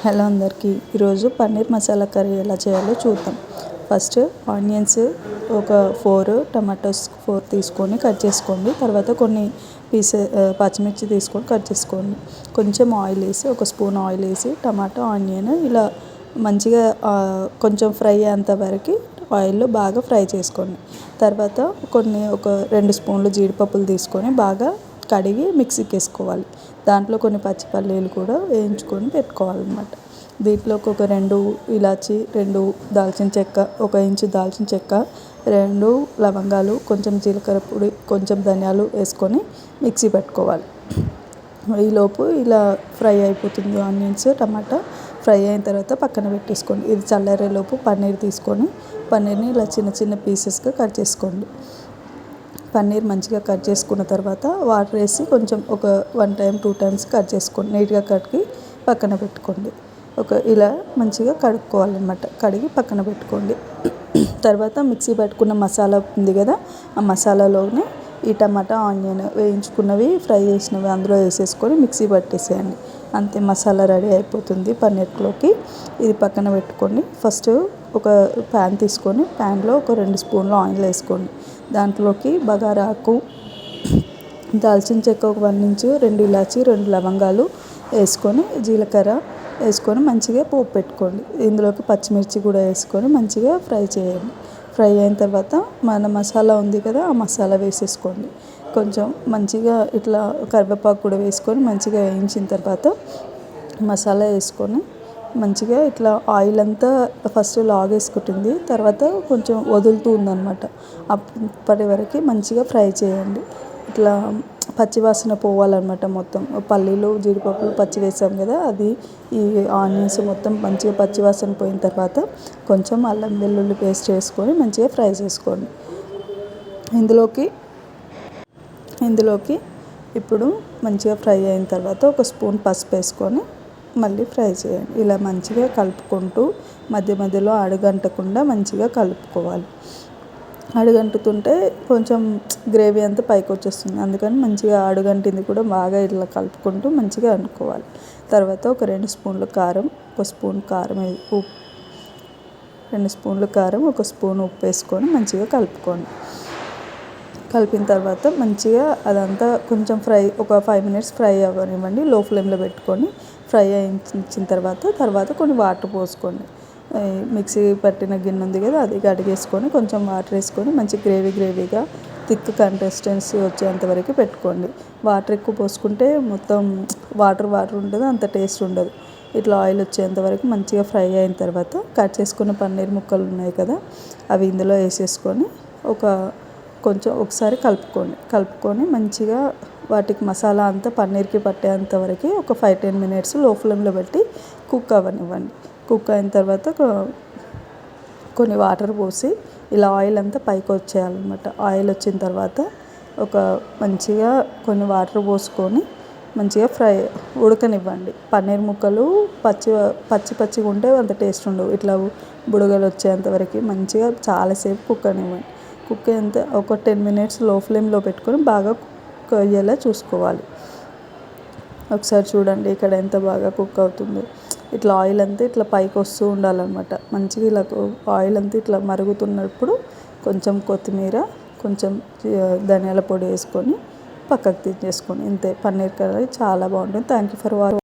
Hello అందరికీ ఈరోజు paneer masala curry ఎలా చేయాలో చూద్దాం. ఫస్ట్ ఆనియన్స్ ఒక 4 టమాటోస్ 4 తీసుకొని కట్ చేసుకోండి. తర్వాత కొన్ని పచ్చిమిర్చి తీసుకొని కట్ చేసుకోండి. కొంచెం ఆయిల్ వేసి ఒక స్పూన్ ఆయిల్ వేసి టమాటో ఆనియన్ ఇలా మంచిగా కొంచెం ఫ్రై అయ్యేంత వరకు ఆయిల్లో బాగా ఫ్రై చేసుకోండి. తర్వాత ఒక 2 స్పూన్లు జీడిపప్పులు తీసుకొని బాగా కడిగి మిక్సీకి వేసుకోవాలి. దాంట్లో కొన్ని పచ్చి పల్లీలు కూడా వేయించుకొని పెట్టుకోవాలన్నమాట. దీంట్లోకి ఒక 2 ఇలాచి, 2 దాల్చిన చెక్క, 1 ఇంచు దాల్చిన చెక్క, 2 లవంగాలు, కొంచెం జీలకర్ర పొడి, కొంచెం ధనియాలు వేసుకొని మిక్సీ పెట్టుకోవాలి. ఈలోపు ఇలా ఫ్రై అయిపోతుంది. ఆనియన్స్ టమాటా ఫ్రై అయిన తర్వాత పక్కన పెట్టేసుకోండి. ఇది చల్లారేలోపు పన్నీర్ తీసుకొని పన్నీర్ని ఇలా చిన్న చిన్న పీసెస్గా కట్ చేసుకోండి. పన్నీర్ మంచిగా కట్ చేసుకున్న తర్వాత వాటర్ వేసి కొంచెం ఒక 1 టైం 2 టైమ్స్ కట్ చేసుకోండి. నీట్గా కడిగి పక్కన పెట్టుకోండి. ఇలా మంచిగా కడుక్కోవాలన్నమాట. కడిగి పక్కన పెట్టుకోండి. తర్వాత మిక్సీ పెట్టుకున్న మసాలా ఉంది కదా, ఆ మసాలాలోనే ఈ టమాటా ఆనియన్ వేయించుకున్నవి ఫ్రై చేసినవి అందులో వేసేసుకొని మిక్సీ పట్టేసేయండి. అంతే, మసాలా రెడీ అయిపోతుంది పన్నీర్లోకి. ఇది పక్కన పెట్టుకోండి. ఫస్ట్ ఒక ప్యాన్ తీసుకొని ప్యాన్లో ఒక 2 స్పూన్లు ఆయిల్ వేసుకోండి. దాంట్లోకి బగారా ఆకు, దాల్చిన చెక్క ఒక 1 ఇంచు, 2 ఇలాచి, 2 లవంగాలు వేసుకొని జీలకర్ర వేసుకొని మంచిగా పోపు పెట్టుకోండి. ఇందులోకి పచ్చిమిర్చి కూడా వేసుకొని మంచిగా ఫ్రై చేయండి. ఫ్రై అయిన తర్వాత మన మసాలా ఉంది కదా, ఆ మసాలా వేసేసుకోండి. కొంచెం మంచిగా ఇట్లా కరివేపాకు కూడా వేసుకొని మంచిగా వేయించిన తర్వాత మసాలా వేసుకొని మంచిగా ఇట్లా ఆయిల్ అంతా ఫస్ట్ లాగేసుకుంటుంది, తర్వాత కొంచెం వదులుతూ ఉందన్నమాట. అప్పటి వరకు మంచిగా ఫ్రై చేయండి. ఇట్లా పచ్చివాసన పోవాలన్నమాట. మొత్తం పల్లీలు జీడిపప్పులు పచ్చి వేసాం కదా, అది ఈ ఆనియన్స్ మొత్తం మంచిగా పచ్చివాసన పోయిన తర్వాత కొంచెం అల్లం వెల్లుల్లి పేస్ట్ వేసుకొని మంచిగా ఫ్రై చేసుకోండి. ఇందులోకి ఇప్పుడు మంచిగా ఫ్రై అయిన తర్వాత ఒక స్పూన్ పసుపు వేసుకొని మళ్ళీ ఫ్రై చేయండి. ఇలా మంచిగా కలుపుకుంటూ మధ్య మధ్యలో అడుగంటకుండా మంచిగా కలుపుకోవాలి. అడుగంటుతుంటే కొంచెం గ్రేవీ అంతా పైకి వచ్చేస్తుంది. అందుకని మంచిగా అడుగంటింది కూడా బాగా ఇట్లా కలుపుకుంటూ మంచిగా అనుకోవాలి. తర్వాత ఒక 2 స్పూన్లు కారం, 1 స్పూన్ కారం, 2 స్పూన్లు కారం, 1 స్పూన్ ఉప్పు వేసుకొని మంచిగా కలుపుకోండి. కలిపిన తర్వాత మంచిగా అదంతా కొంచెం ఒక 5 మినిట్స్ ఫ్రై అవ్వనివ్వండి. లో ఫ్లేమ్లో పెట్టుకొని ఫ్రై అయించిన తర్వాత కొన్ని వాటర్ పోసుకోండి. మిక్సీ పట్టిన గిన్నె ఉంది కదా, అది కడిగేసుకొని కొంచెం వాటర్ వేసుకొని మంచి గ్రేవీగా థిక్ కన్సిస్టెన్సీ వచ్చేంతవరకు పెట్టుకోండి. వాటర్ ఎక్కువ పోసుకుంటే మొత్తం వాటర్ ఉంటుంది, అంత టేస్ట్ ఉండదు. ఇట్లా ఆయిల్ వచ్చేంతవరకు మంచిగా ఫ్రై అయిన తర్వాత కట్ చేసుకున్న పన్నీర్ ముక్కలు ఉన్నాయి కదా, అవి ఇందులో వేసేసుకొని ఒకసారి కలుపుకొని మంచిగా వాటికి మసాలా అంతా పన్నీర్కి పట్టేంత వరకు ఒక 5-10 మినిట్స్ లో ఫ్లేమ్లో పెట్టి కుక్ అవ్వనివ్వండి. కుక్ అయిన తర్వాత కొన్ని వాటర్ పోసి ఇలా ఆయిల్ అంతా పైకి వచ్చేయాలన్నమాట. ఆయిల్ వచ్చిన తర్వాత మంచిగా కొన్ని వాటర్ పోసుకొని మంచిగా ఉడకనివ్వండి. పన్నీర్ ముక్కలు పచ్చిగా ఉంటే అంత టేస్ట్ ఉండవు. ఇట్లా బుడగలు వచ్చేంతవరకు మంచిగా చాలాసేపు కుక్ అనివ్వండి. కుక్ అయ్యేంత ఒక 10 మినిట్స్ లో ఫ్లేమ్లో పెట్టుకొని బాగా కుక్ అయ్యేలా చూసుకోవాలి. ఒకసారి చూడండి ఇక్కడ ఎంత బాగా కుక్ అవుతుందో. ఇట్లా ఆయిల్ అంతా ఇట్లా పైకి వస్తూ ఉండాలన్నమాట. మంచిగా ఇలా ఆయిల్ అంతా ఇట్లా మరుగుతున్నప్పుడు కొంచెం కొత్తిమీర, కొంచెం ధనియాల పొడి వేసుకొని పక్కకు తీసేసుకోండి. ఇంతే, పన్నీర్ కర్రీ చాలా బాగుంటుంది. Thank you for watching.